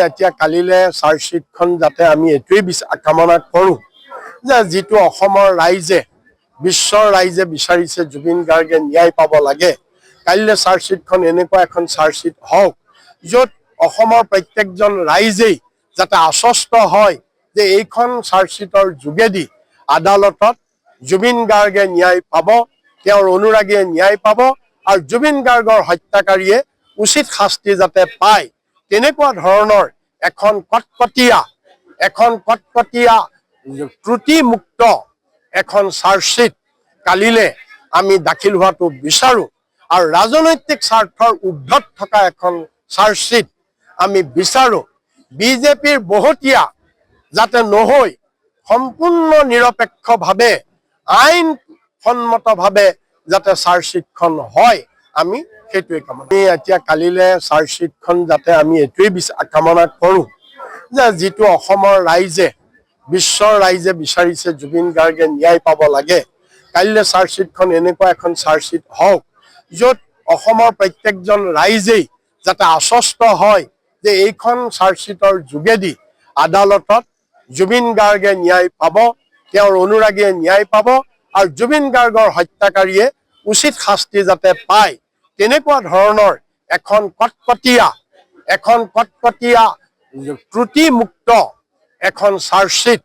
এতিয়া কালিলে চাৰ্জশ্বিটখন যাতে আমি এইটোৱেই কামনা কৰোঁ যে যিটো অসমৰ ৰাইজে বিশ্বৰ ৰাইজে বিচাৰিছে জুবিন গাৰ্গে ন্যায় পাব লাগে। কালিলে চাৰ্জশ্বিটখন এনেকুৱা এখন চাৰ্জশ্বিট হওক য'ত অসমৰ প্ৰত্যেকজন ৰাইজেই যাতে আশ্বস্ত হয় যে এইখন চাৰ্জশ্বিটৰ যোগেদি আদালতত জুবিন গাৰ্গে ন্যায় পাব, তেওঁৰ অনুৰাগীয়ে ন্যায় পাব আৰু জুবিন গাৰ্গৰ হত্যাকাৰীয়ে উচিত শাস্তি যাতে পায়। তেনেকুৱা ধৰণৰ এখন কটকটীয়া ত্ৰুটিমুক্ত এখন চাৰ্জশ্বিট কালিলে আমি দাখিল হোৱাটো বিচাৰোঁ আৰু ৰাজনৈতিক স্বাৰ্থৰ ঊৰ্ধত থকা এখন চাৰ্জশ্বিট আমি বিচাৰোঁ। বিজেপিৰ বহতীয়া যাতে নহৈ সম্পূৰ্ণ নিৰপেক্ষভাৱে আইনসন্মতভাৱে যাতে চাৰ্জশ্বিটখন হয়, আমি সেইটোৱে কামনা। এতিয়া কালিলে চাৰ্জশ্বিটখন যাতে আমি এইটোৱেই কামনা কৰোঁ যে যিটো অসমৰ ৰাইজে বিশ্বৰ ৰাইজে বিচাৰিছে জুবিন গাৰ্গে ন্যায় পাব লাগে। কালিলে চাৰ্জশ্বিটখন এনেকুৱা এখন চাৰ্জশ্বিট হওক য'ত অসমৰ প্ৰত্যেকজন ৰাইজেই যাতে আশ্বস্ত হয় যে এইখন চাৰ্জশ্বিটৰ যোগেদি আদালতত জুবিন গাৰ্গে ন্যায় পাব, তেওঁৰ অনুৰাগীয়ে ন্যায় পাব আৰু জুবিন গাৰ্গৰ হত্যাকাৰীয়ে উচিত শাস্তি যাতে পায়। তেনেকুৱা ধৰণৰ এখন কটকটীয়া ত্ৰুটিমুক্ত এখন চাৰ্জশ্বিট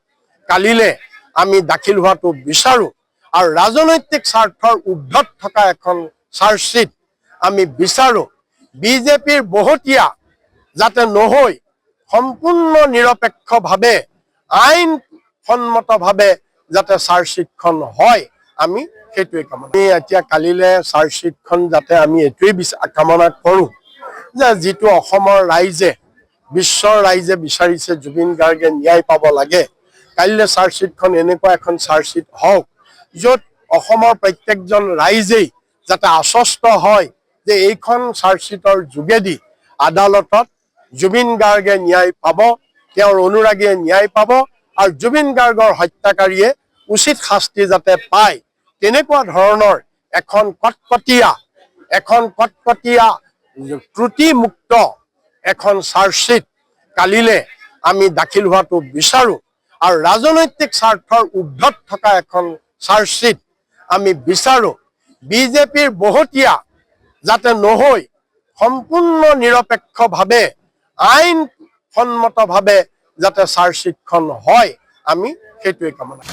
কালিলে আমি দাখিল হোৱাটো বিচাৰোঁ আৰু ৰাজনৈতিক স্বাৰ্থৰ ঊৰ্ধত থকা এখন চাৰ্জশ্বিট আমি বিচাৰোঁ। বিজেপিৰ বহতীয়া যাতে নহৈ সম্পূৰ্ণ নিৰপেক্ষভাৱে আইনসন্মতভাৱে যাতে চাৰ্জশ্বিটখন হয়, আমি সেইটোৱে কামনা। এতিয়া কালিলে চাৰ্জশ্বিটখন যাতে আমি এইটোৱেই কামনা কৰোঁ যে যিটো অসমৰ ৰাইজে বিশ্বৰ ৰাইজে বিচাৰিছে জুবিন গাৰ্গে ন্যায় পাব লাগে। কালিলে চাৰ্জশ্বিটখন এনেকুৱা এখন চাৰ্জশ্বিট হওক য'ত অসমৰ প্ৰত্যেকজন ৰাইজেই যাতে আশ্বস্ত হয় যে এইখন চাৰ্জশ্বিটৰ যোগেদি আদালতত জুবিন গাৰ্গে ন্যায় পাব, তেওঁৰ অনুৰাগীয়ে ন্যায় পাব আৰু জুবিন গাৰ্গৰ হত্যাকাৰীয়ে উচিত শাস্তি যাতে পায়। তেনেকুৱা ধৰণৰ এখন কটকটীয়া ত্ৰুটিমুক্ত এখন চাৰ্জশ্বিট কালিলে আমি দাখিল হোৱাটো বিচাৰোঁ আৰু ৰাজনৈতিক স্বাৰ্থৰ ঊৰ্ধত থকা এখন চাৰ্জশ্বিট আমি বিচাৰোঁ। বিজেপিৰ বহতীয়া যাতে নহৈ সম্পূৰ্ণ নিৰপেক্ষভাৱে আইনসন্মতভাৱে যাতে চাৰ্জশ্বিটখন হয়, আমি সেইটোৱে কামনা।